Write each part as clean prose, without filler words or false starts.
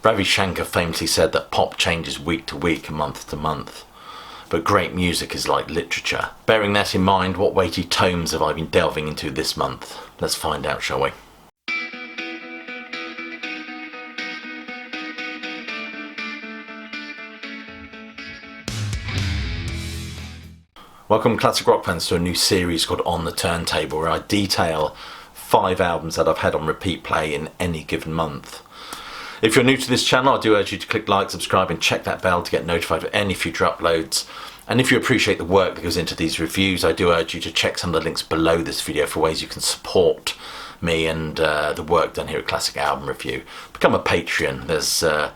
Ravi Shankar famously said that pop changes week to week and month to month. But great music is like literature. Bearing that in mind, what weighty tomes have I been delving into this month? Let's find out, shall we? Welcome classic rock fans to a new series called On the Turntable, where I detail 5 albums that I've had on repeat play in any given month. If you're new to this channel, I do urge you to click like, subscribe and check that bell to get notified of any future uploads. And if you appreciate the work that goes into these reviews, I do urge you to check some of the links below this video for ways you can support me and the work done here at Classic Album Review. Become a Patreon. There's a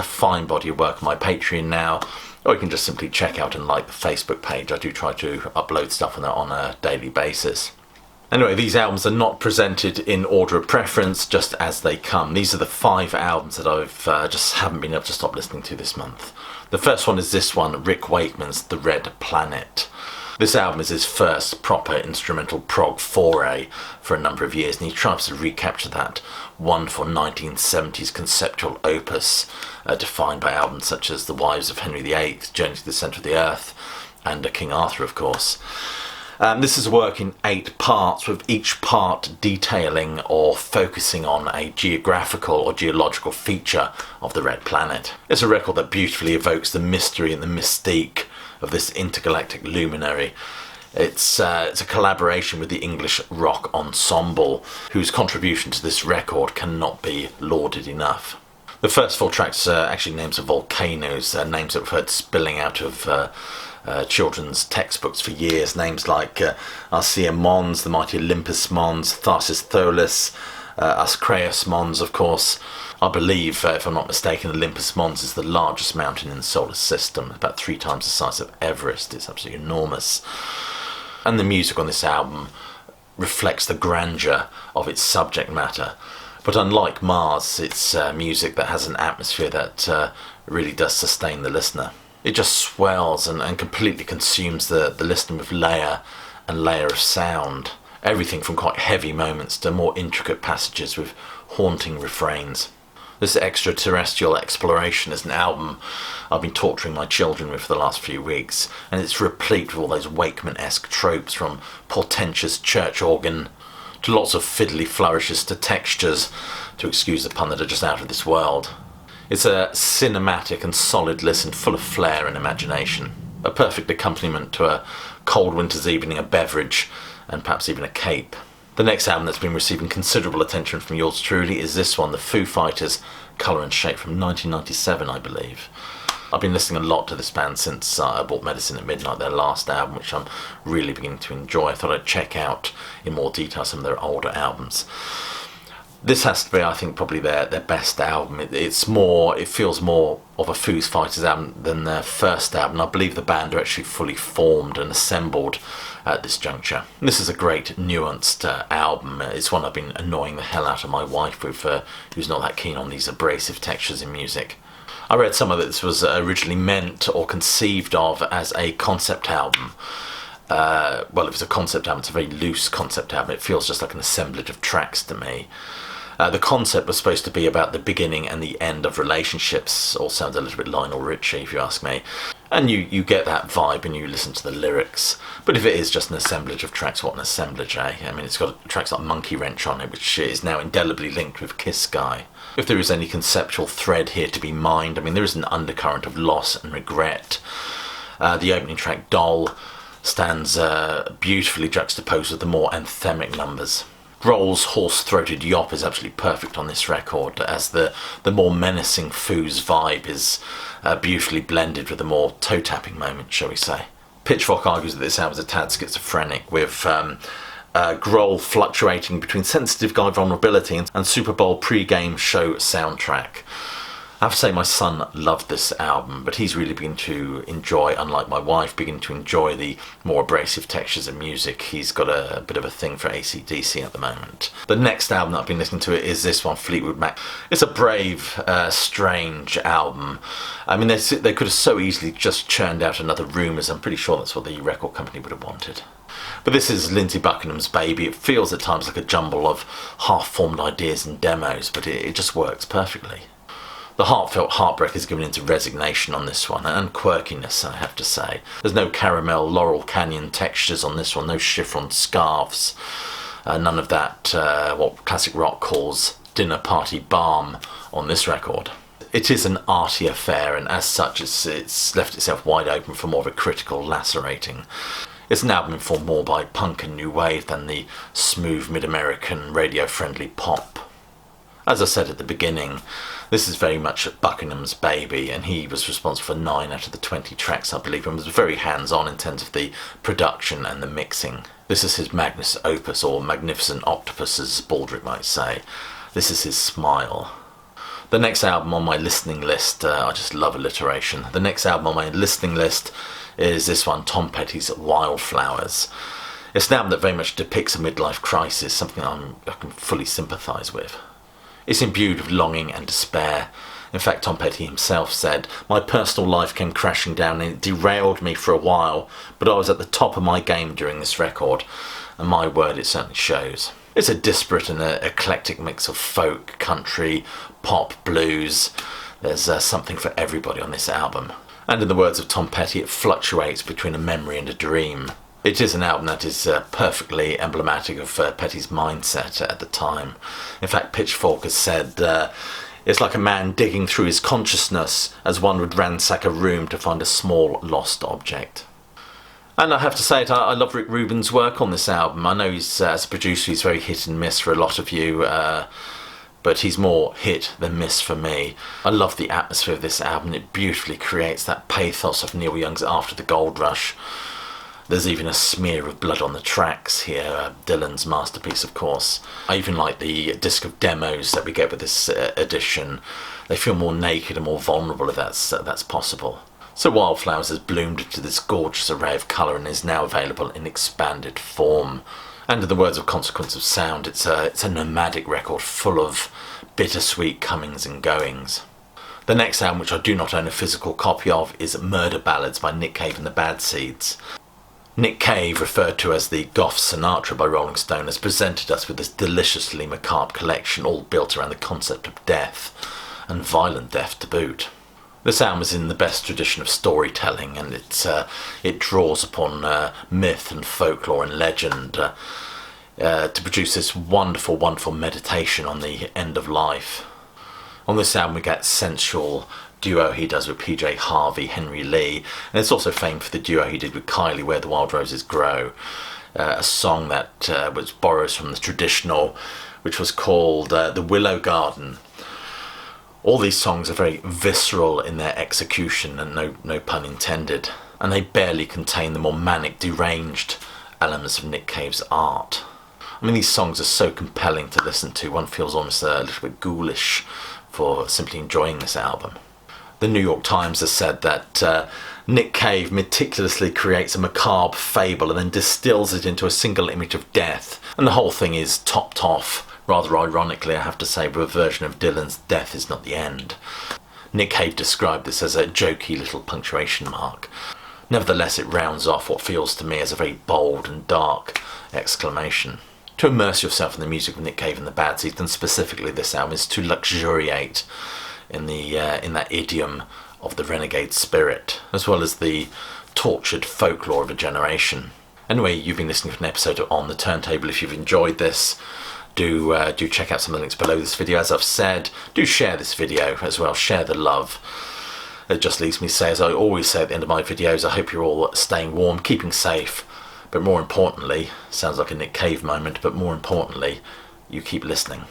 fine body of work on my Patreon now. Or you can just simply check out and like the Facebook page. I do try to upload stuff on that on a daily basis. Anyway, these albums are not presented in order of preference, just as they come. These are the 5 albums that I've just haven't been able to stop listening to this month. The first one is this one, Rick Wakeman's The Red Planet. This album is his first proper instrumental prog foray for a number of years, and he tries to recapture that wonderful 1970s conceptual opus defined by albums such as The Wives of Henry VIII, Journey to the Centre of the Earth, and King Arthur, of course. This is a work in 8 parts, with each part detailing or focusing on a geographical or geological feature of the Red Planet. It's a record that beautifully evokes the mystery and the mystique of this intergalactic luminary. It's a collaboration with the English rock ensemble, whose contribution to this record cannot be lauded enough. The first 4 tracks are actually names of volcanoes, names that we've heard spilling out of children's textbooks for years. Names like Arcea Mons, the mighty Olympus Mons, Tharsis Tholis, Ascraeus Mons, of course. I believe, if I'm not mistaken, Olympus Mons is the largest mountain in the solar system, about 3 times the size of Everest. It's absolutely enormous. And the music on this album reflects the grandeur of its subject matter. But unlike Mars, it's music that has an atmosphere that really does sustain the listener. It just swells and completely consumes the listener with layer and layer of sound. Everything from quite heavy moments to more intricate passages with haunting refrains. This extraterrestrial exploration is an album I've been torturing my children with for the last few weeks, and it's replete with all those Wakeman-esque tropes, from portentous church organ to lots of fiddly flourishes to textures, to excuse the pun, that are just out of this world. It's a cinematic and solid listen, full of flair and imagination. A perfect accompaniment to a cold winter's evening, a beverage, and perhaps even a cape. The next album that's been receiving considerable attention from yours truly is this one, the Foo Fighters' Colour and Shape, from 1997, I believe. I've been listening a lot to this band since I bought Medicine at Midnight, their last album, which I'm really beginning to enjoy. I thought I'd check out in more detail some of their older albums. This has to be, I think, probably their best album. It feels more of a Foo Fighters album than their first album. I believe the band are actually fully formed and assembled at this juncture. This is a great nuanced album. It's one I've been annoying the hell out of my wife with, who's not that keen on these abrasive textures in music. I read some of it. This was originally meant or conceived of as a concept album. Well, if it's a concept album, it's a very loose concept album. It feels just like an assemblage of tracks to me. The concept was supposed to be about the beginning and the end of relationships. All sounds a little bit Lionel Richie, if you ask me. And you get that vibe when you listen to the lyrics. But if it is just an assemblage of tracks, what an assemblage, eh? I mean, it's got tracks like Monkey Wrench on it, which is now indelibly linked with Kiss Guy. If there is any conceptual thread here to be mined, I mean, there is an undercurrent of loss and regret. The opening track, Doll, stands beautifully juxtaposed with the more anthemic numbers. Grohl's hoarse-throated yop is absolutely perfect on this record, as the more menacing Foo's vibe is beautifully blended with the more toe-tapping moment, shall we say. Pitchfork argues that this album is a tad schizophrenic, with Grohl fluctuating between Sensitive Guy Vulnerability and Super Bowl pre-game show soundtrack. I have to say my son loved this album, but he's really beginning to enjoy, unlike my wife, beginning to enjoy the more abrasive textures of music. He's got a bit of a thing for AC/DC at the moment. The next album that I've been listening to is this one, Fleetwood Mac. It's a brave, strange album. I mean, they could have so easily just churned out another Rumours. I'm pretty sure that's what the record company would have wanted. But this is Lindsey Buckingham's baby. It feels at times like a jumble of half-formed ideas and demos, but it just works perfectly. The heartfelt heartbreak is given into resignation on this one, and quirkiness, I have to say. There's no caramel Laurel Canyon textures on this one, no chiffon scarves, none of that, what classic rock calls dinner party balm on this record. It is an arty affair, and as such it's left itself wide open for more of a critical lacerating. It's an album informed more by punk and new wave than the smooth mid-American radio-friendly pop. As I said at the beginning, this is very much Buckingham's baby, and he was responsible for 9 out of the 20 tracks, I believe, and was very hands-on in terms of the production and the mixing. This is his magnus opus, or magnificent octopus, as Baldrick might say. This is his smile. The next album on my listening list, I just love alliteration. The next album on my listening list is this one, Tom Petty's Wildflowers. It's an album that very much depicts a midlife crisis, something I can fully sympathise with. It's imbued with longing and despair. In fact, Tom Petty himself said, "My personal life came crashing down and it derailed me for a while, but I was at the top of my game during this record, and my word, it certainly shows." It's a disparate and eclectic mix of folk, country, pop, blues. There's something for everybody on this album. And in the words of Tom Petty, it fluctuates between a memory and a dream. It is an album that is perfectly emblematic of Petty's mindset at the time. In fact, Pitchfork has said it's like a man digging through his consciousness as one would ransack a room to find a small lost object. And I have to say it, I love Rick Rubin's work on this album. I know he's, as a producer, he's very hit and miss for a lot of you, but he's more hit than miss for me. I love the atmosphere of this album. It beautifully creates that pathos of Neil Young's After the Gold Rush. There's even a smear of blood on the tracks here, Dylan's masterpiece, of course. I even like the disc of demos that we get with this edition. They feel more naked and more vulnerable, if that's possible. So Wildflowers has bloomed into this gorgeous array of colour and is now available in expanded form. And in the words of Consequence of Sound, it's a nomadic record full of bittersweet comings and goings. The next album, which I do not own a physical copy of, is Murder Ballads by Nick Cave and the Bad Seeds. Nick Cave, referred to as the Goth Sinatra by Rolling Stone, has presented us with this deliciously macabre collection, all built around the concept of death, and violent death to boot. This album is in the best tradition of storytelling, and it draws upon myth and folklore and legend to produce this wonderful, wonderful meditation on the end of life. On this album we get sensual duo he does with PJ Harvey, Henry Lee, and it's also famed for the duo he did with Kylie, Where the Wild Roses Grow, a song that was borrows from the traditional, which was called The Willow Garden. All these songs are very visceral in their execution, and no pun intended, and they barely contain the more manic, deranged elements of Nick Cave's art. I mean, these songs are so compelling to listen to, one feels almost a little bit ghoulish for simply enjoying this album. The New York Times has said that Nick Cave meticulously creates a macabre fable and then distills it into a single image of death, and the whole thing is topped off, rather ironically I have to say, with a version of Dylan's Death Is Not the End. Nick Cave described this as a jokey little punctuation mark. Nevertheless, it rounds off what feels to me as a very bold and dark exclamation. To immerse yourself in the music of Nick Cave and the Bad Seeds, and specifically this album, is to luxuriate in that idiom of the renegade spirit, as well as the tortured folklore of a generation. Anyway, you've been listening to an episode of On the Turntable. If you've enjoyed this, do check out some of the links below this video. As I've said, do share this video as well, share the love. It just leaves me to say, as I always say at the end of my videos, I hope you're all staying warm, keeping safe, but more importantly, sounds like a Nick Cave moment, but more importantly, you keep listening.